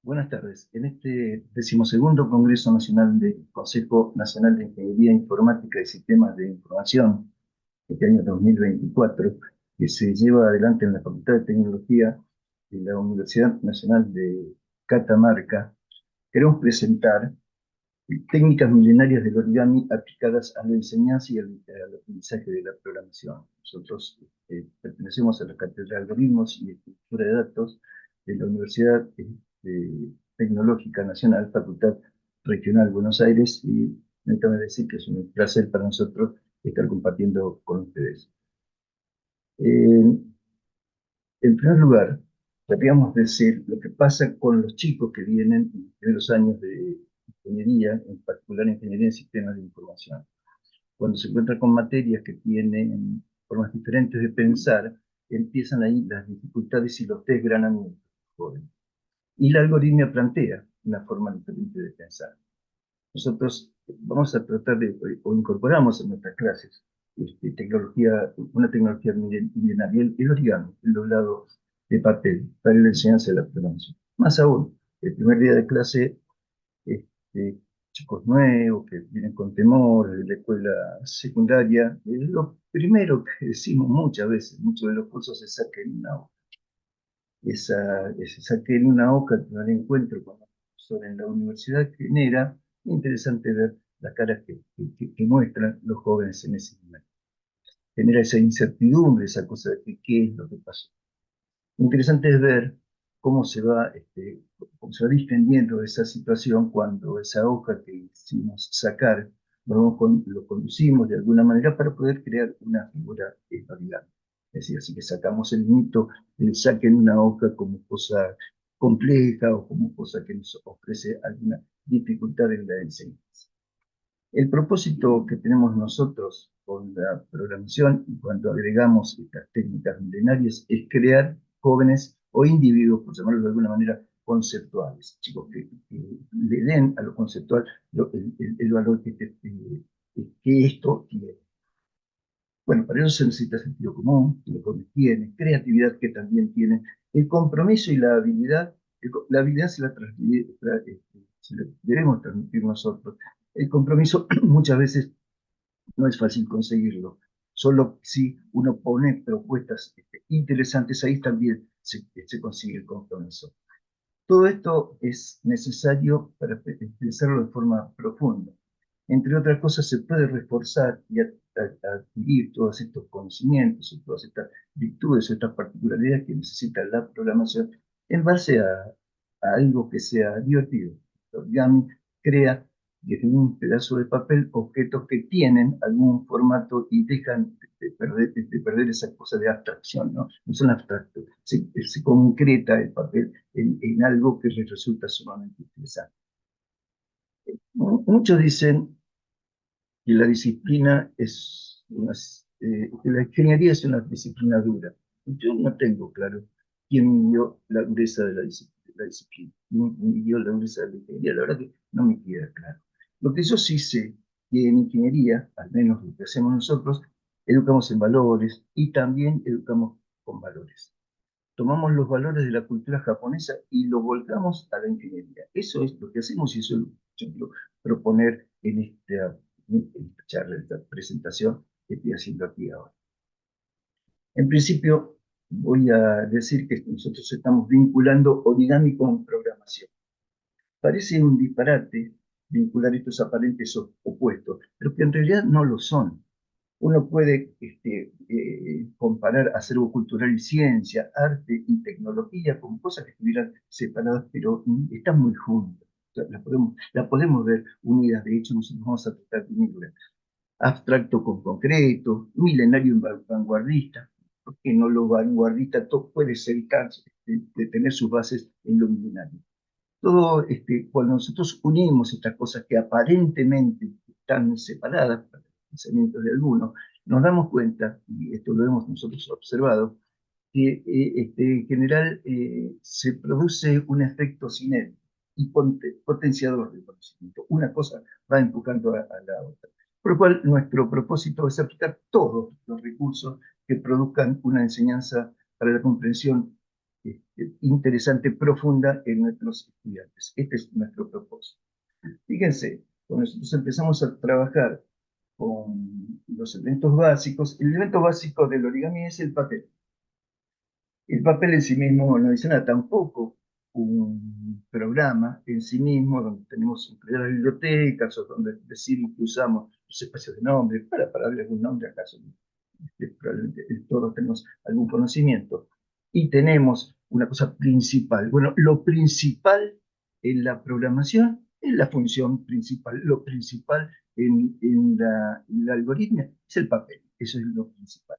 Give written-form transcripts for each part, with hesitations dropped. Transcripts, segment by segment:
Buenas tardes. En este 12º Congreso Nacional del Consejo Nacional de Ingeniería Informática y Sistemas de Información, este año 2024, que se lleva adelante en la Facultad de Tecnología de la Universidad Nacional de Catamarca, queremos presentar técnicas milenarias del origami aplicadas a la enseñanza y al aprendizaje de la programación. Nosotros pertenecemos a la Cátedra de Algoritmos y Estructura de Datos de la Universidad Tecnológica Nacional, Facultad Regional Buenos Aires, y permítame decir que es un placer para nosotros estar compartiendo con ustedes. En primer lugar, podríamos decir lo que pasa con los chicos que vienen en los primeros años de ingeniería, en particular ingeniería en sistemas de información. Cuando se encuentran con materias que tienen formas diferentes de pensar, empiezan ahí las dificultades y los desgranamientos. Y la algoritmia plantea una forma diferente de pensar. Nosotros vamos a tratar de, o incorporamos en nuestras clases, una tecnología milenaria, el origami, el doblado de papel, para la enseñanza de la programación. Más aún, el primer día de clase, chicos nuevos que vienen con temor de la escuela secundaria, lo primero que decimos muchas veces, muchos de los cursos es saquen una hoja. Ese saquen una hoja que al encuentro con el profesor en la universidad genera interesante ver las caras que muestran los jóvenes en ese momento. Genera esa incertidumbre, esa cosa de que, qué es lo que pasó. Interesante es ver cómo cómo se va distendiendo esa situación cuando esa hoja que hicimos sacar, lo conducimos de alguna manera para poder crear una figura origami. Es decir, así que sacamos el mito del saquen una hoja como cosa compleja o como cosa que nos ofrece alguna dificultad en la enseñanza. El propósito que tenemos nosotros con la programación y cuando agregamos estas técnicas milenarias es crear jóvenes o individuos, por llamarlo de alguna manera, conceptuales, chicos que le den a lo conceptual el valor que esto tiene. Bueno, para eso se necesita sentido común, que los jóvenes tienen, creatividad que también tienen, el compromiso y la habilidad. La habilidad se la debemos transmitir nosotros. El compromiso muchas veces no es fácil conseguirlo. Solo si uno pone propuestas interesantes, ahí también se consigue el compromiso. Todo esto es necesario para pensarlo de forma profunda. Entre otras cosas, se puede reforzar y adquirir todos estos conocimientos, todas estas virtudes, estas particularidades que necesita la programación en base a algo que sea divertido. Origami crea desde un pedazo de papel objetos que tienen algún formato y dejan de perder esa cosa de abstracción, ¿no? No son abstractos, se concreta el papel en algo que les resulta sumamente interesante. Muchos dicen que la disciplina que la ingeniería es una disciplina dura. Yo no tengo claro quién midió la dureza de la disciplina, quién midió la dureza de la ingeniería, la verdad que no me queda claro. Lo que yo sí sé que en ingeniería, al menos lo que hacemos nosotros, educamos en valores y también educamos con valores. Tomamos los valores de la cultura japonesa y lo volcamos a la ingeniería. Eso es lo que hacemos y eso es lo que yo quiero proponer en esta charla, en esta presentación que estoy haciendo aquí ahora. En principio, voy a decir que nosotros estamos vinculando origami con programación. Parece un disparate vincular estos aparentes opuestos, pero que en realidad no lo son. Uno puede comparar acervo cultural y ciencia, arte y tecnología como cosas que estuvieran separadas, pero están muy juntas. O sea, la podemos ver unidas. De hecho, nosotros vamos a tratar de unirlas. Abstracto con concreto, milenario y vanguardista. Porque no lo vanguardista todo puede ser de tener sus bases en lo milenario. Cuando nosotros unimos estas cosas que aparentemente están separadas para el pensamiento de algunos, nos damos cuenta, y esto lo hemos nosotros observado, que en general se produce un efecto cinético y potenciador del conocimiento. Una cosa va empujando a la otra. Por lo cual, nuestro propósito es aplicar todos los recursos que produzcan una enseñanza para la comprensión interesante, profunda en nuestros estudiantes. Este es nuestro propósito. Fíjense, cuando nosotros empezamos a trabajar con los elementos básicos, el elemento básico del origami es el papel. El papel en sí mismo no dice nada, tampoco un programa en sí mismo, donde tenemos las bibliotecas o donde decimos que usamos los espacios de nombre, para darle algún nombre acaso, probablemente todos tenemos algún conocimiento, y tenemos una cosa principal. Bueno, lo principal en la programación es la función principal, lo principal en la algoritmia es el papel, eso es lo principal.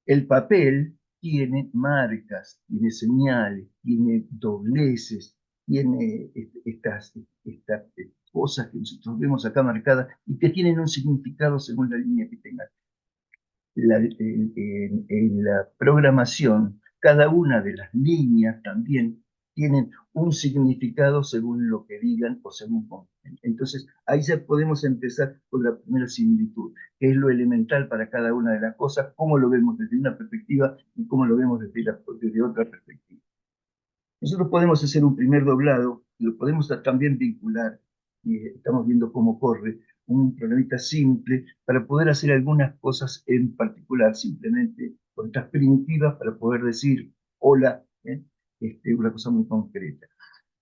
El papel tiene marcas, tiene señales, tiene dobleces, tiene estas cosas que nosotros vemos acá marcadas y que tienen un significado según la línea que tengan. En la programación, cada una de las líneas también tienen un significado según lo que digan o según cómo. Entonces, ahí ya podemos empezar con la primera similitud, que es lo elemental para cada una de las cosas, cómo lo vemos desde una perspectiva y cómo lo vemos desde otra perspectiva. Nosotros podemos hacer un primer doblado, lo podemos también vincular, y estamos viendo cómo corre, un programita simple para poder hacer algunas cosas en particular, simplemente con estas primitivas para poder decir hola, una cosa muy concreta.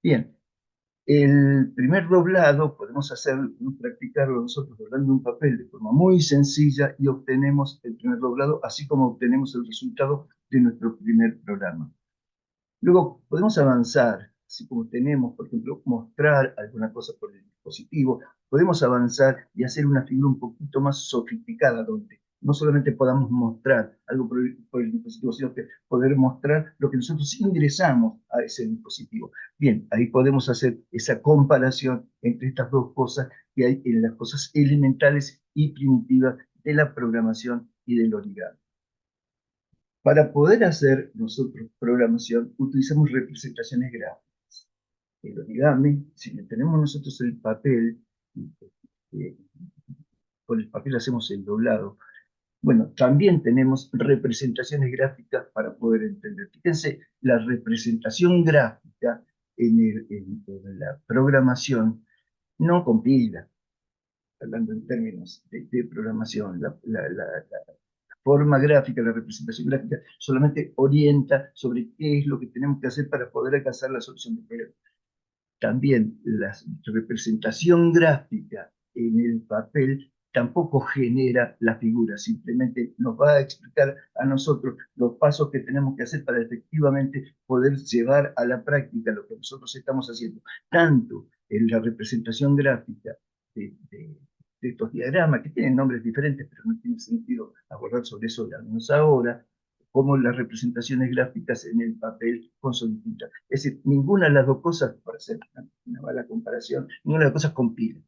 Bien, el primer doblado podemos practicarlo nosotros doblando un papel de forma muy sencilla y obtenemos el primer doblado, así como obtenemos el resultado de nuestro primer programa. Luego podemos avanzar, así como tenemos, por ejemplo, mostrar alguna cosa por el dispositivo, podemos avanzar y hacer una figura un poquito más sofisticada, donde no solamente podamos mostrar algo por el dispositivo, sino que poder mostrar lo que nosotros ingresamos a ese dispositivo. Bien, ahí podemos hacer esa comparación entre estas dos cosas que hay en las cosas elementales y primitivas de la programación y del origami. Para poder hacer nosotros programación, utilizamos representaciones gráficas. El origami, si tenemos nosotros el papel, eh, con el papel hacemos el doblado, bueno, también tenemos representaciones gráficas para poder entender. Fíjense, la representación gráfica en la programación no compila, hablando en términos de programación, la forma gráfica, la representación gráfica, solamente orienta sobre qué es lo que tenemos que hacer para poder alcanzar la solución del problema. También la representación gráfica en el papel tampoco genera la figura, simplemente nos va a explicar a nosotros los pasos que tenemos que hacer para efectivamente poder llevar a la práctica lo que nosotros estamos haciendo, tanto en la representación gráfica de estos diagramas, que tienen nombres diferentes, pero no tiene sentido abordar sobre eso al menos ahora, como las representaciones gráficas en el papel son distintas. Es decir, ninguna de las dos cosas, para hacer una mala comparación, ninguna de las cosas compila.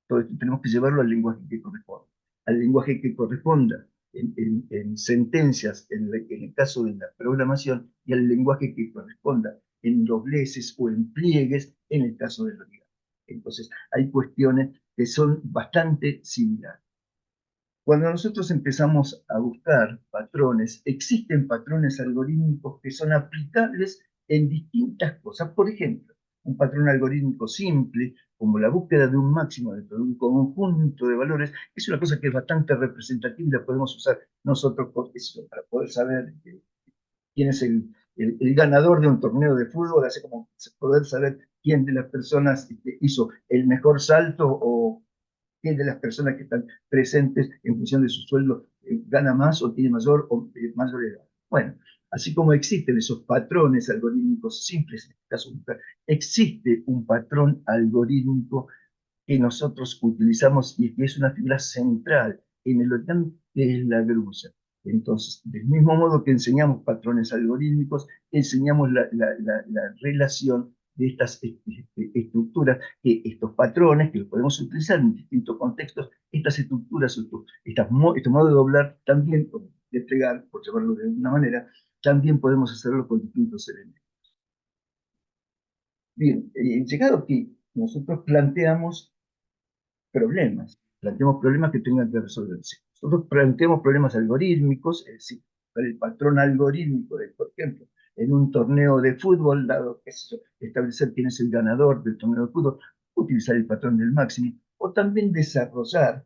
Entonces tenemos que llevarlo al lenguaje que corresponda. Al lenguaje que corresponda en sentencias, en el caso de la programación, y al lenguaje que corresponda en dobleces o en pliegues, en el caso del origami. Entonces, hay cuestiones que son bastante similares. Cuando nosotros empezamos a buscar patrones, existen patrones algorítmicos que son aplicables en distintas cosas. Por ejemplo, un patrón algorítmico simple, como la búsqueda de un máximo dentro de un conjunto de valores, es una cosa que es bastante representativa y la podemos usar nosotros para poder saber quién es el ganador de un torneo de fútbol, así como poder saber quién de las personas hizo el mejor salto o quién de las personas que están presentes en función de su sueldo gana más o tiene mayor o mayor edad. Bueno, así como existen esos patrones algorítmicos simples, en este caso, existe un patrón algorítmico que nosotros utilizamos y que es una figura central en el origami, que es la grulla. Entonces, del mismo modo que enseñamos patrones algorítmicos, enseñamos la relación de estas estructuras, estos patrones que los podemos utilizar en distintos contextos, estas estructuras, este modo de doblar, también, de plegar, por llamarlo de alguna manera, también podemos hacerlo con distintos elementos. Bien, llegado aquí, nosotros planteamos problemas que tengan que resolverse. Nosotros planteamos problemas algorítmicos, es decir, el patrón algorítmico de, por ejemplo, en un torneo de fútbol, dado que establecer quién es el ganador del torneo de fútbol, utilizar el patrón del máximo, o también desarrollar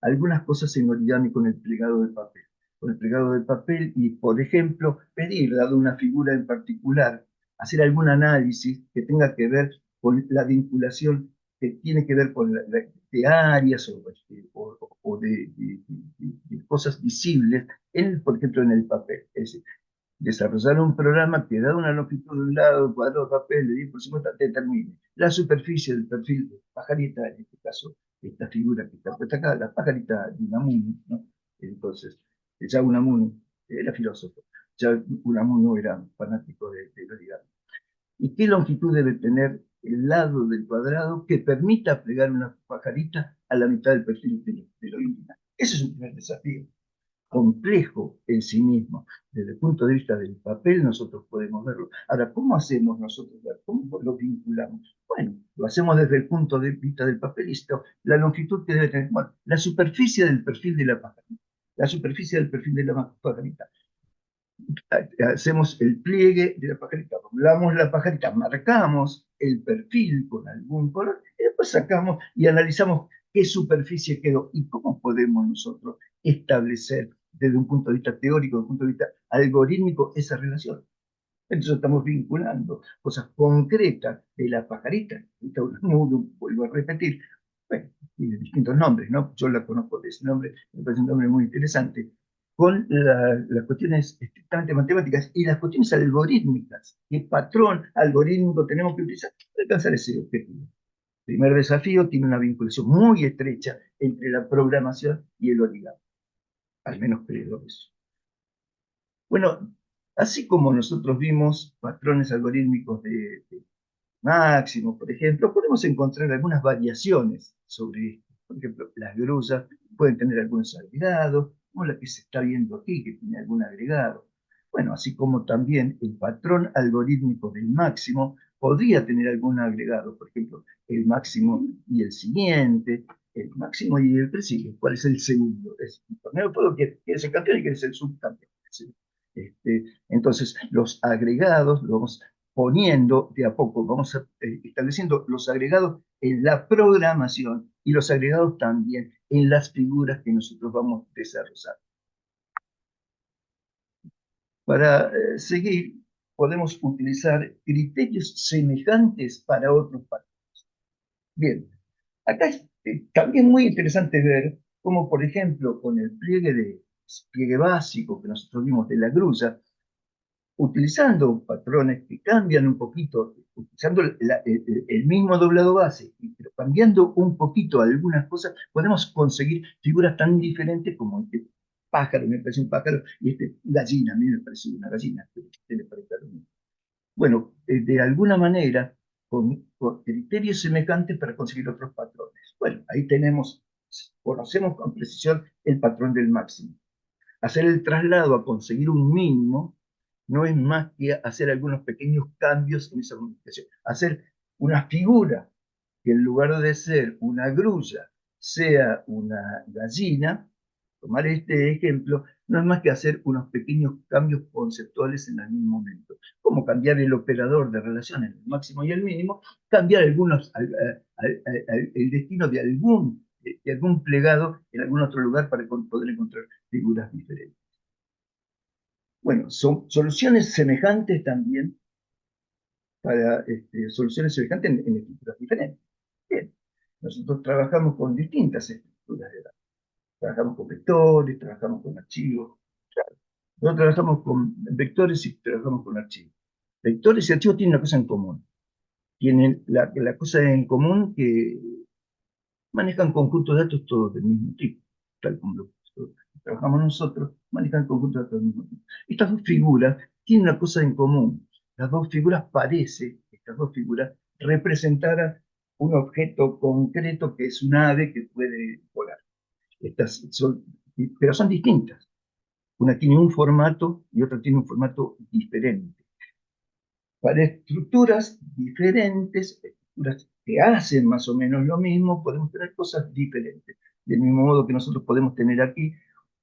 algunas cosas en origami con el plegado de papel. Con el plegado de papel y, por ejemplo, pedir, dado una figura en particular, hacer algún análisis que tenga que ver con la vinculación que tiene que ver con de áreas o de cosas visibles, por ejemplo, en el papel. Es decir, desarrollar un programa que, dado una longitud de un lado, cuadrado de papel de 10 por 50, determine la superficie del perfil de pajarita, en este caso, esta figura que está puesta acá, la pajarita de Unamuno, ¿no? Entonces, ya Unamuno era filósofo, ya Unamuno era fanático del origami. ¿Y qué longitud debe tener el lado del cuadrado que permita plegar una pajarita a la mitad del perfil del original? Ese es un primer desafío complejo en sí mismo. Desde el punto de vista del papel, nosotros podemos verlo. Ahora, ¿cómo hacemos nosotros? ¿Cómo lo vinculamos? Bueno, lo hacemos desde el punto de vista del papelista. La longitud que debe tener, bueno, la superficie del perfil de la pajarita. La superficie del perfil de la pajarita. Hacemos el pliegue de la pajarita, doblamos la pajarita, marcamos el perfil con algún color y después sacamos y analizamos qué superficie quedó y cómo podemos nosotros establecer desde un punto de vista teórico, desde un punto de vista algorítmico, esa relación. Entonces estamos vinculando cosas concretas de la pajarita. Vuelvo a repetir, bueno, tiene distintos nombres, ¿no? Yo la conozco de ese nombre, me parece un nombre muy interesante, con las cuestiones estrictamente matemáticas y las cuestiones algorítmicas. ¿Qué patrón algorítmico tenemos que utilizar para alcanzar ese objetivo? El primer desafío tiene una vinculación muy estrecha entre la programación y el origami. Al menos creo eso. Bueno, así como nosotros vimos patrones algorítmicos de máximo, por ejemplo, podemos encontrar algunas variaciones sobre esto. Por ejemplo, las grullas pueden tener algunos agregados, como la que se está viendo aquí, que tiene algún agregado. Bueno, así como también el patrón algorítmico del máximo podría tener algún agregado, por ejemplo, el máximo y el siguiente, el máximo y el preciso. ¿Cuál es el segundo? Es un torneo de fútbol que es el campeón y que es el subcampeón. Entonces, los agregados los vamos poniendo de a poco, vamos estableciendo los agregados en la programación y los agregados también en las figuras que nosotros vamos desarrollando. Para seguir, podemos utilizar criterios semejantes para otros patrones. Bien, acá es también muy interesante ver cómo, por ejemplo, con el pliegue básico que nosotros vimos de la grulla, utilizando patrones que cambian un poquito, utilizando el mismo doblado base, pero cambiando un poquito algunas cosas, podemos conseguir figuras tan diferentes como este pájaro, me parece un pájaro, y este gallina, a mí me parece una gallina, pero a usted le parece lo mismo. Bueno, de alguna manera, con criterios semejantes para conseguir otros patrones. Bueno, ahí conocemos con precisión el patrón del máximo. Hacer el traslado a conseguir un mínimo no es más que hacer algunos pequeños cambios en esa comunicación. Hacer una figura que en lugar de ser una grulla sea una gallina, tomar este ejemplo, no es más que hacer unos pequeños cambios conceptuales en el mismo momento. Como cambiar el operador de relación entre el máximo y el mínimo, cambiar el destino de algún plegado en algún otro lugar para poder encontrar figuras diferentes. Bueno, son soluciones semejantes también para soluciones semejantes en estructuras diferentes. Bien, nosotros trabajamos con distintas estructuras de datos. Trabajamos con vectores, trabajamos con archivos. Claro. Nosotros trabajamos con vectores y trabajamos con archivos. Vectores y archivos tienen una cosa en común. Tienen la cosa en común que manejan conjuntos de datos todos del mismo tipo, tal como lo trabajamos nosotros, manejan conjuntos de datos del mismo tipo. Estas dos figuras tienen una cosa en común. Las dos figuras estas dos figuras representaran un objeto concreto que es un ave que puede volar. Pero son distintas. Una tiene un formato y otra tiene un formato diferente. Para estructuras diferentes, estructuras que hacen más o menos lo mismo, podemos tener cosas diferentes. Del mismo modo que nosotros podemos tener aquí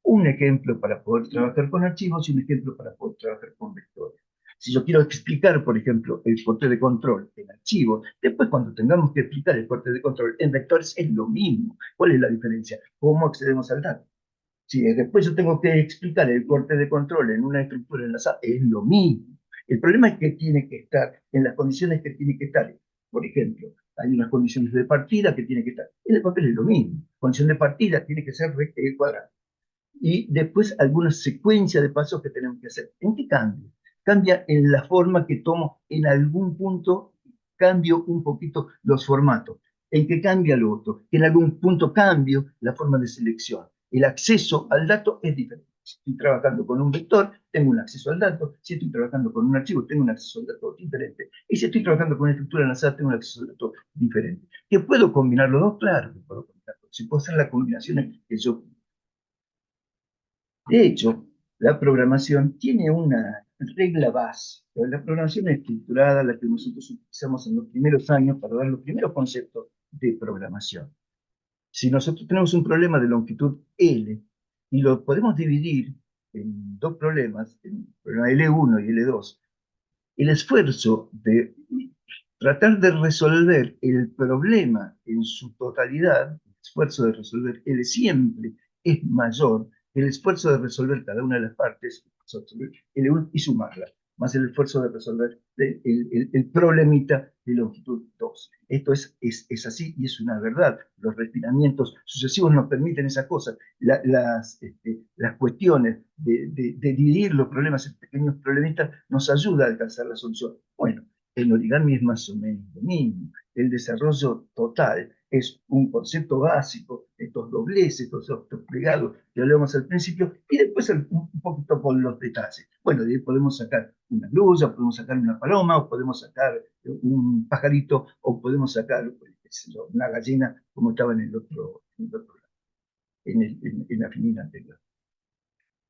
un ejemplo para poder trabajar con archivos y un ejemplo para poder trabajar con vectores. Si yo quiero explicar, por ejemplo, el corte de control en archivos, después cuando tengamos que explicar el corte de control en vectores es lo mismo. ¿Cuál es la diferencia? ¿Cómo accedemos al dato? Si después yo tengo que explicar el corte de control en una estructura enlazada, es lo mismo. El problema es que tiene que estar en las condiciones que tiene que estar. Por ejemplo, hay unas condiciones de partida que tiene que estar. En el papel es lo mismo. Condición de partida tiene que ser cuadrada. Y después alguna secuencia de pasos que tenemos que hacer. ¿En qué cambia? Cambia en la forma que tomo en algún punto, cambio un poquito los formatos. ¿En qué cambia lo otro? En algún punto cambio la forma de selección. El acceso al dato es diferente. Si estoy trabajando con un vector, tengo un acceso al dato. Si estoy trabajando con un archivo, tengo un acceso al dato diferente. Y si estoy trabajando con una estructura enlazada, tengo un acceso al dato diferente. ¿Que puedo combinar los dos? Claro que puedo combinarlos. Si puedo hacer las combinaciones que yo. De hecho, la programación tiene una regla básica. La programación estructurada, la que nosotros utilizamos en los primeros años para dar los primeros conceptos de programación. Si nosotros tenemos un problema de longitud L y lo podemos dividir en dos problemas, en el problema L1 y L2, el esfuerzo de tratar de resolver el problema en su totalidad, el esfuerzo de resolver L siempre es mayor que el esfuerzo de resolver cada una de las partes, L1 y sumarla, más el esfuerzo de resolver el problemita de longitud 2. Esto es así y es una verdad. Los refinamientos sucesivos nos permiten esas cosas. Las cuestiones de dividir los problemas en pequeños problemitas nos ayuda a alcanzar la solución. Bueno, el origami es más o menos lo mismo. El desarrollo total es un concepto básico, estos dobleces, estos plegados que hablamos al principio, y después un poquito con los detalles. Bueno, de ahí podemos sacar una grulla, podemos sacar una paloma, o podemos sacar un pajarito, o podemos sacar una gallina, como estaba en la finina anterior.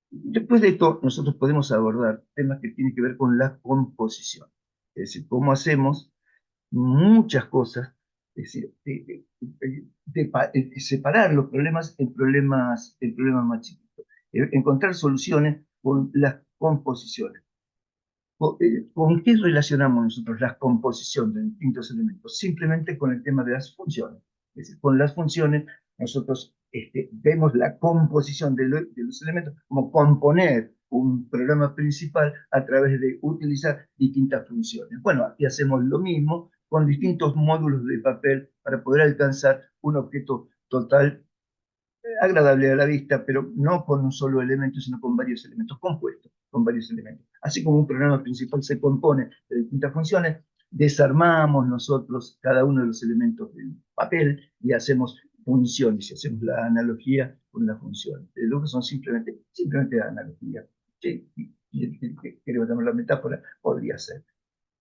Después de esto, nosotros podemos abordar temas que tienen que ver con la composición. Es decir, cómo hacemos muchas cosas, es decir, separar los problemas en problemas más chiquitos. Encontrar soluciones con las composiciones. ¿Con qué relacionamos nosotros la composición de distintos elementos? Simplemente con el tema de las funciones. Es decir, con las funciones nosotros vemos la composición de los elementos como componer un programa principal a través de utilizar distintas funciones. Bueno, aquí hacemos lo mismo con distintos módulos de papel para poder alcanzar un objeto total agradable a la vista, pero no con un solo elemento, sino con varios elementos compuestos, con varios elementos. Así como un programa principal se compone de distintas funciones, desarmamos nosotros cada uno de los elementos del papel y hacemos funciones, y hacemos la analogía con las funciones. Lo que son simplemente analogía. Sí, queremos llamar la metáfora, podría ser.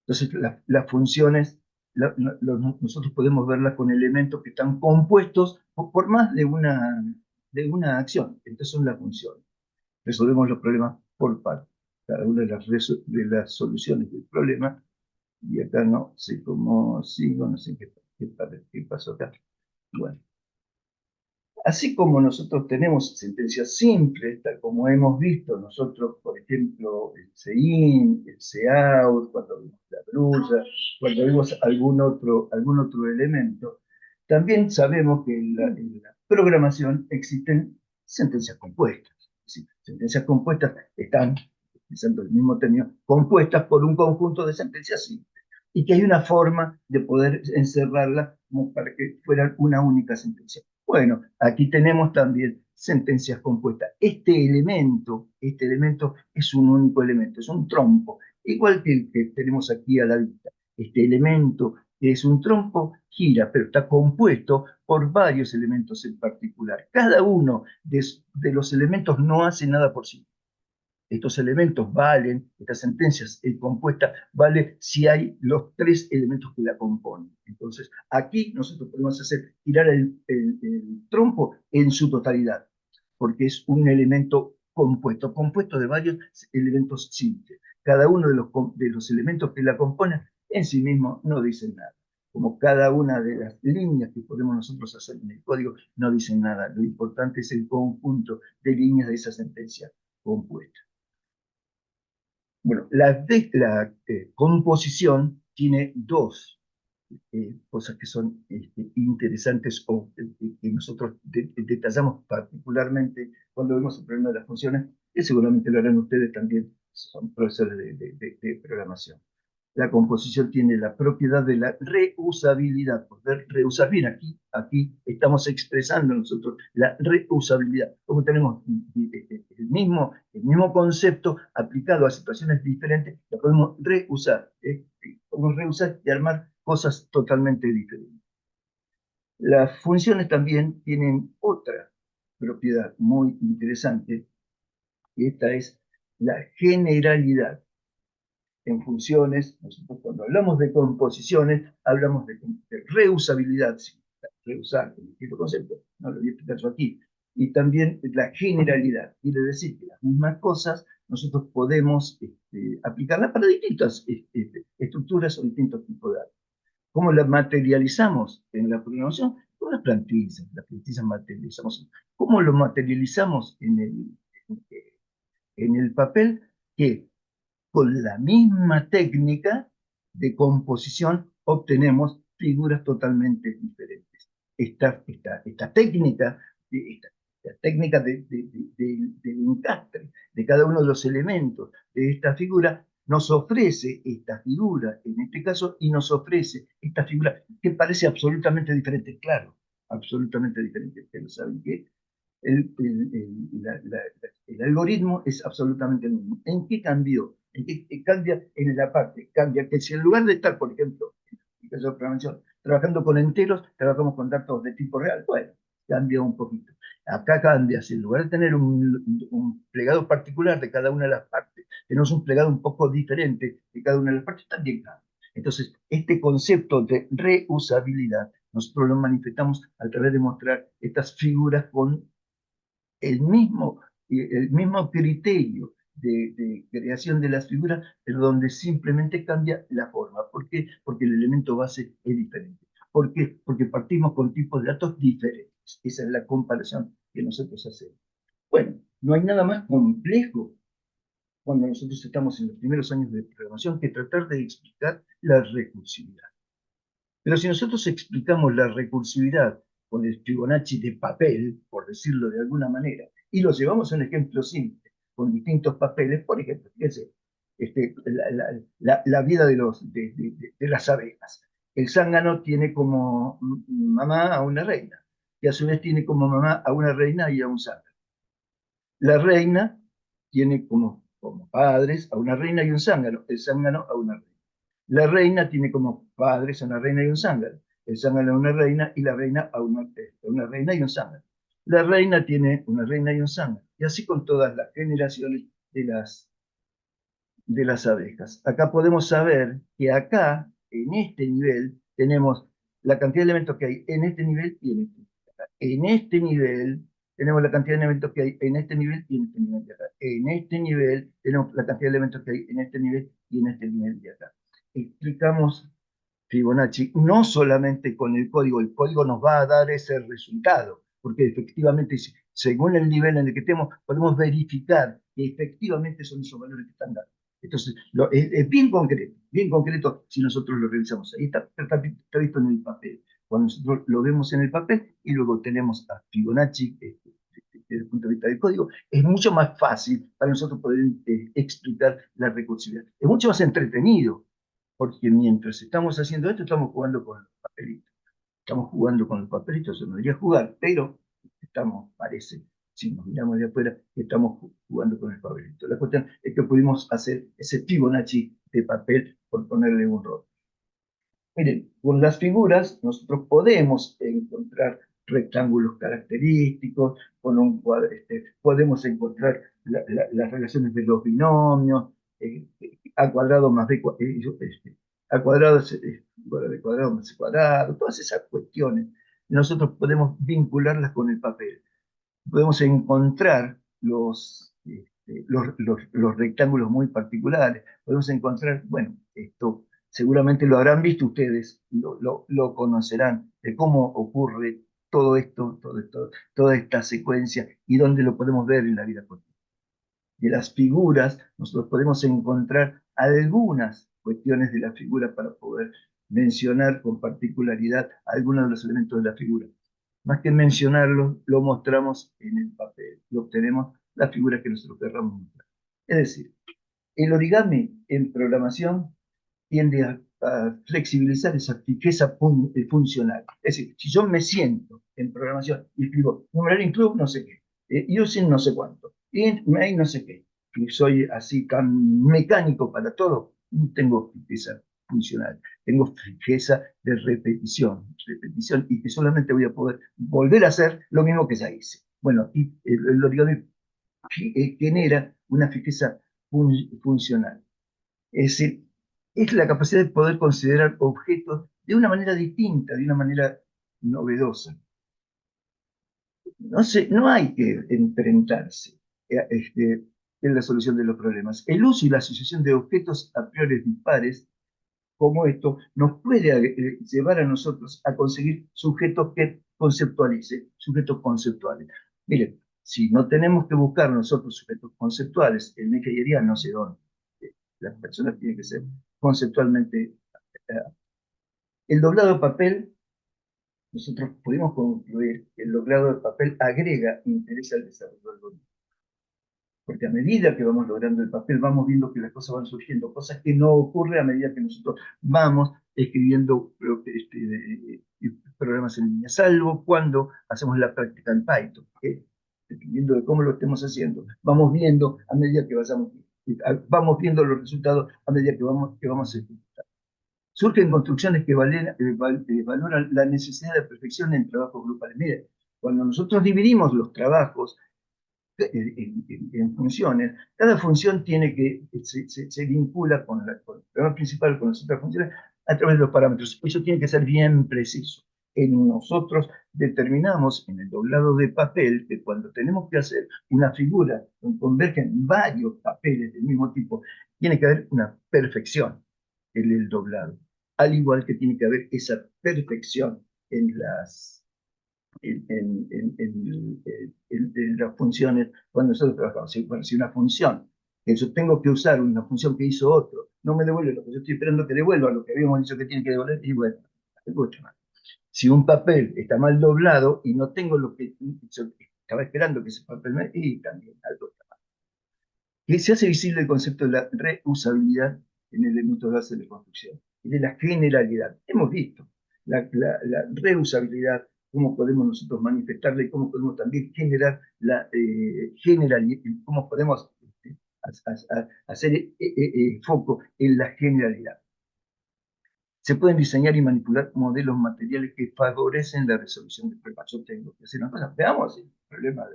Entonces, las funciones, nosotros podemos verlas con elementos que están compuestos por más de una acción. Entonces son las funciones. Resolvemos los problemas por partes. Cada una de las soluciones del problema. Y acá no sé cómo sigo, no sé qué pasó acá. Bueno. Así como nosotros tenemos sentencias simples, tal como hemos visto nosotros, por ejemplo, el CIN, el COUT, cuando vimos la grulla, cuando vimos algún otro elemento, también sabemos que en la programación existen sentencias compuestas. Sí, sentencias compuestas están, utilizando el mismo término, compuestas por un conjunto de sentencias simples, y que hay una forma de poder encerrarla como para que fueran una única sentencia. Bueno, aquí tenemos también sentencias compuestas. Este elemento es un único elemento, es un trompo, igual que el que tenemos aquí a la vista. Este elemento que es un trompo gira, pero está compuesto por varios elementos en particular. Cada uno de los elementos no hace nada por sí. Estos elementos valen, estas sentencias compuestas vale si hay los tres elementos que la componen. Entonces, aquí nosotros podemos tirar el trompo en su totalidad, porque es un elemento compuesto de varios elementos simples. Cada uno de los elementos que la componen en sí mismo no dicen nada. Como cada una de las líneas que podemos nosotros hacer en el código no dicen nada. Lo importante es el conjunto de líneas de esa sentencia compuesta. Bueno, la composición tiene dos cosas que son interesantes o que nosotros detallamos particularmente cuando vemos el problema de las funciones, que seguramente lo harán ustedes también, son profesores de programación. La composición tiene la propiedad de la reusabilidad, poder reusar bien. Aquí estamos expresando nosotros la reusabilidad. Como tenemos el mismo concepto aplicado a situaciones diferentes, lo podemos reusar. Podemos reusar y armar cosas totalmente diferentes. Las funciones también tienen otra propiedad muy interesante, y esta es la generalidad. En funciones, nosotros cuando hablamos de composiciones, hablamos de reusabilidad, reusar, el mismo concepto, no lo voy a explicar yo aquí, y también la generalidad, quiere decir que las mismas cosas nosotros podemos aplicarlas para distintas estructuras o distintos tipos de datos. ¿Cómo las materializamos en la programación? Con las plantillas materializamos. ¿Cómo lo materializamos en el papel? Que con la misma técnica de composición obtenemos figuras totalmente diferentes. Esta técnica, esta técnica del encastre de cada uno de los elementos de esta figura nos ofrece esta figura, en este caso, y nos ofrece esta figura que parece absolutamente diferente, claro, absolutamente diferente. Ustedes saben que el algoritmo es absolutamente el mismo. ¿En qué cambió? ¿En qué cambia? En la parte, cambia que si en lugar de estar, por ejemplo, en caso de programación, trabajando con enteros, trabajamos con datos de tipo real, bueno, cambia un poquito. Acá cambia, si en lugar de tener un plegado particular de cada una de las partes, tenemos un plegado un poco diferente de cada una de las partes, también cambia. Entonces, este concepto de reusabilidad, nosotros lo manifestamos a través de mostrar estas figuras con el mismo criterio de creación de las figuras, pero donde simplemente cambia la forma. ¿Por qué? Porque el elemento base es diferente. ¿Por qué? Porque partimos con tipos de datos diferentes. Esa es la comparación que nosotros hacemos. Bueno, no hay nada más complejo cuando nosotros estamos en los primeros años de programación que tratar de explicar la recursividad. Pero si nosotros explicamos la recursividad con el Fibonacci de papel, por decirlo de alguna manera, y lo llevamos a un ejemplo simple, con distintos papeles, por ejemplo, fíjense, la vida de las abejas. El zángano tiene como mamá a una reina, que a su vez tiene como mamá a una reina y a un zángano. La reina tiene como padres a una reina y un zángano, el zángano a una reina. La reina tiene como padres a una reina y un zángano, el zángano a una reina y la reina a una reina y un zángano. La reina tiene una reina y un zángano, y así con todas las generaciones de las abejas. Acá podemos saber que acá, en este nivel, tenemos la cantidad de elementos que hay en este nivel y en este nivel. En este nivel tenemos la cantidad de elementos que hay en este nivel y en este nivel de acá. En este nivel tenemos la cantidad de elementos que hay en este nivel y en este nivel de acá. Explicamos Fibonacci no solamente con el código nos va a dar ese resultado, porque efectivamente, según el nivel en el que estemos, podemos verificar que efectivamente son esos valores que están dados. Entonces, es bien concreto si nosotros lo revisamos. Ahí está visto en el papel. Cuando nosotros lo vemos en el papel y luego tenemos a Fibonacci desde el punto de vista del código, es mucho más fácil para nosotros poder explicar la recursividad. Es mucho más entretenido, porque mientras estamos haciendo esto, estamos jugando con los papelitos. Estamos jugando con los papelitos, se nos debería jugar, pero parece, si nos miramos de afuera, que estamos jugando con el papelito. La cuestión es que pudimos hacer ese Fibonacci de papel, por ponerle un rol. Miren, con las figuras nosotros podemos encontrar rectángulos característicos, con un cuadro, podemos encontrar las relaciones de los binomios, a cuadrado más b, a cuadrado igual a b cuadrado más c cuadrado, todas esas cuestiones. Nosotros podemos vincularlas con el papel. Podemos encontrar los rectángulos muy particulares. Podemos encontrar, bueno, esto seguramente lo habrán visto ustedes, lo conocerán, de cómo ocurre todo esto, toda esta secuencia y dónde lo podemos ver en la vida cotidiana. de las figuras, nosotros podemos encontrar algunas cuestiones de la figura para poder mencionar con particularidad algunos de los elementos de la figura. Más que mencionarlo, lo mostramos en el papel y obtenemos la figura que nosotros querramos mostrar. Es decir, el origami en programación tiende a flexibilizar esa fijeza funcional. Es decir, si yo me siento en programación y escribo numeral include no sé qué, using no sé cuánto, int main no sé qué, y soy así tan mecánico para todo, no tengo fijeza funcional, tengo fijeza de repetición, y que solamente voy a poder volver a hacer lo mismo que ya hice. Bueno, y el origami genera una fijeza funcional. Es decir, es la capacidad de poder considerar objetos de una manera distinta, de una manera novedosa. No hay que enfrentarse en la solución de los problemas. El uso y la asociación de objetos a priori dispares, como esto, nos puede llevar a nosotros a conseguir sujetos que conceptualicen, sujetos conceptuales. Miren, si no tenemos que buscar nosotros sujetos conceptuales en la ingeniería, no sé dónde. Las personas tienen que ser conceptualmente. El doblado de papel, nosotros pudimos concluir que el doblado de papel agrega interés al desarrollo del algoritmo. Porque a medida que vamos logrando el papel, vamos viendo que las cosas van surgiendo, cosas que no ocurren a medida que nosotros vamos escribiendo programas en línea, salvo cuando hacemos la práctica en Python, dependiendo de cómo lo estemos haciendo. Vamos viendo a medida que vamos viendo los resultados a medida que vamos ejecutando. Surgen construcciones que valoran la necesidad de perfección en trabajos grupales. Mire, cuando nosotros dividimos los trabajos en funciones, cada función tiene que se vincula con el programa principal, con las otras funciones, a través de los parámetros. Eso tiene que ser bien preciso. Nosotros determinamos en el doblado de papel que cuando tenemos que hacer una figura donde convergen varios papeles del mismo tipo, tiene que haber una perfección en el doblado, al igual que tiene que haber esa perfección en las funciones cuando nosotros trabajamos. Si una función, que yo tengo que usar una función que hizo otro, no me devuelve lo que yo estoy esperando que devuelva, lo que habíamos dicho que tiene que devolver, y bueno, mucho más. Si un papel está mal doblado y no tengo lo que yo estaba esperando que ese papel me... y también algo está mal. Y se hace visible el concepto de la reusabilidad en el elementos base de la construcción y de la generalidad. Hemos visto la reusabilidad, cómo podemos nosotros manifestarla y cómo podemos también generar la generalidad, cómo podemos hacer foco en la generalidad. Se pueden diseñar y manipular modelos materiales que favorecen la resolución de problemas. Yo tengo que hacer una cosa. Veamos el problema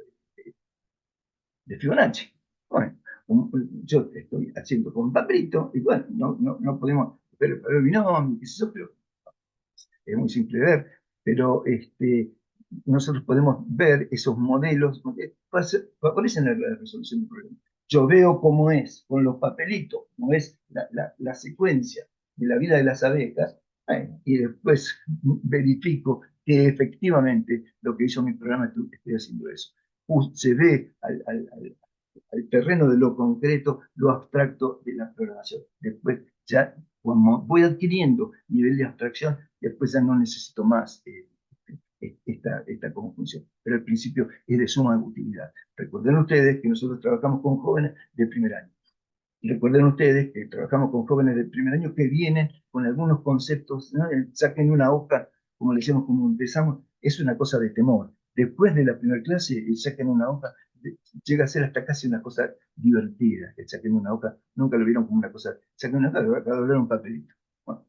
de Fibonacci. Bueno, yo estoy haciendo con papelito y bueno, no podemos ver el binomio, qué sé yo, pero es muy simple de ver, pero nosotros podemos ver esos modelos que favorecen la resolución del problema. Yo veo cómo es con los papelitos, cómo es la secuencia de la vida de las abejas, y después verifico que efectivamente lo que hizo mi programa estoy haciendo eso. Se ve al terreno de lo concreto, lo abstracto de la programación. Después ya, como voy adquiriendo nivel de abstracción, después ya no necesito más esta conjunción. Pero al principio es de suma utilidad. Recuerden ustedes que nosotros trabajamos con jóvenes de primer año. Y recuerden ustedes que trabajamos con jóvenes de primer año que vienen con algunos conceptos, ¿no? Saquen una hoja, como le decíamos, como empezamos, es una cosa de temor. Después de la primera clase, saquen una hoja, llega a ser hasta casi una cosa divertida, que saquen una hoja, nunca lo vieron como una cosa, saquen una hoja, va a doblar un papelito. Bueno,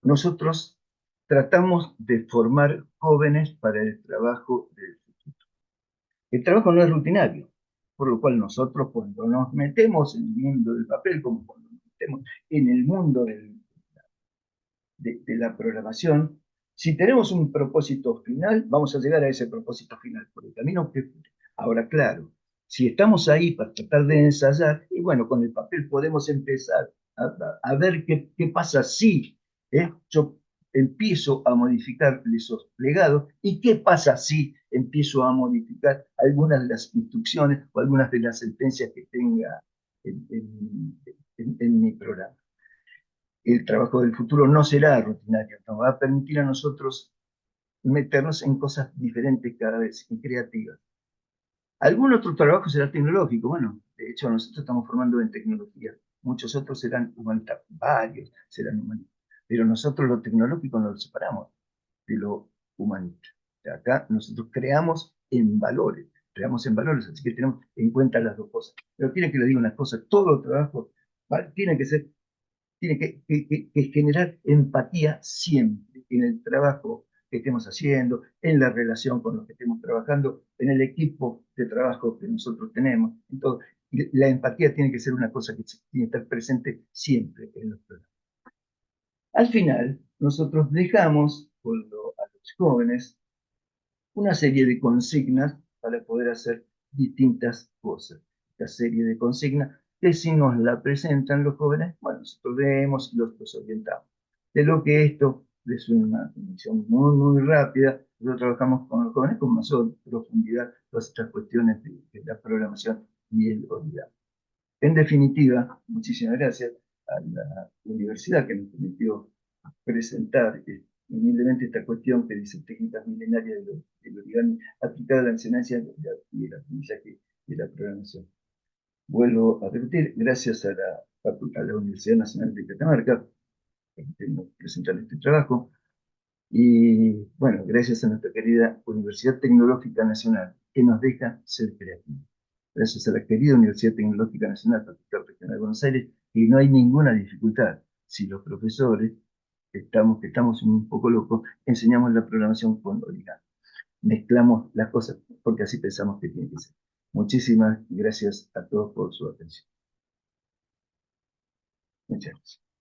nosotros tratamos de formar jóvenes para el trabajo del futuro. El trabajo no es rutinario, por lo cual nosotros cuando nos metemos en el mundo del papel, como cuando nos metemos en el mundo de la programación, si tenemos un propósito final, vamos a llegar a ese propósito final por el camino que... Ahora, claro, si estamos ahí para tratar de ensayar, y bueno, con el papel podemos empezar a ver qué pasa si yo empiezo a modificar esos plegados. ¿Y qué pasa si empiezo a modificar algunas de las instrucciones o algunas de las sentencias que tenga en mi programa? El trabajo del futuro no será rutinario, nos va a permitir a nosotros meternos en cosas diferentes cada vez y creativas. Algún otro trabajo será tecnológico, bueno, de hecho nosotros estamos formando en tecnología, muchos otros serán humanitarios, varios serán humanitarios, pero nosotros lo tecnológico no lo separamos de lo humanitario. Acá nosotros creamos en valores, así que tenemos en cuenta las dos cosas. Pero quieren que le diga una cosa, todo trabajo tiene que ser, tiene que generar empatía siempre en el trabajo que estemos haciendo, en la relación con los que estemos trabajando, en el equipo de trabajo que nosotros tenemos. Entonces, la empatía tiene que ser una cosa que tiene que estar presente siempre en los programas. Al final, nosotros dejamos a los jóvenes una serie de consignas para poder hacer distintas cosas. Esta serie de consignas que si nos la presentan los jóvenes, bueno, nosotros vemos y los orientamos. De lo que esto es una definición muy, muy rápida, nosotros trabajamos con los jóvenes con mayor profundidad todas estas cuestiones de la programación y el olvidado. En definitiva, muchísimas gracias a la universidad que nos permitió presentar humildemente esta cuestión que dice técnicas milenarias del origami aplicada a la enseñanza y el aprendizaje de la programación. Vuelvo a repetir, gracias a la Universidad Nacional de Catamarca, que nos presentar este trabajo, y bueno, gracias a nuestra querida Universidad Tecnológica Nacional, que nos deja ser creativos. Gracias a la querida Universidad Tecnológica Nacional, Facultad Regional de Buenos Aires, y no hay ninguna dificultad. Si los profesores que estamos un poco locos, enseñamos la programación con origami. Mezclamos las cosas porque así pensamos que tiene que ser. Muchísimas gracias a todos por su atención. Muchas gracias.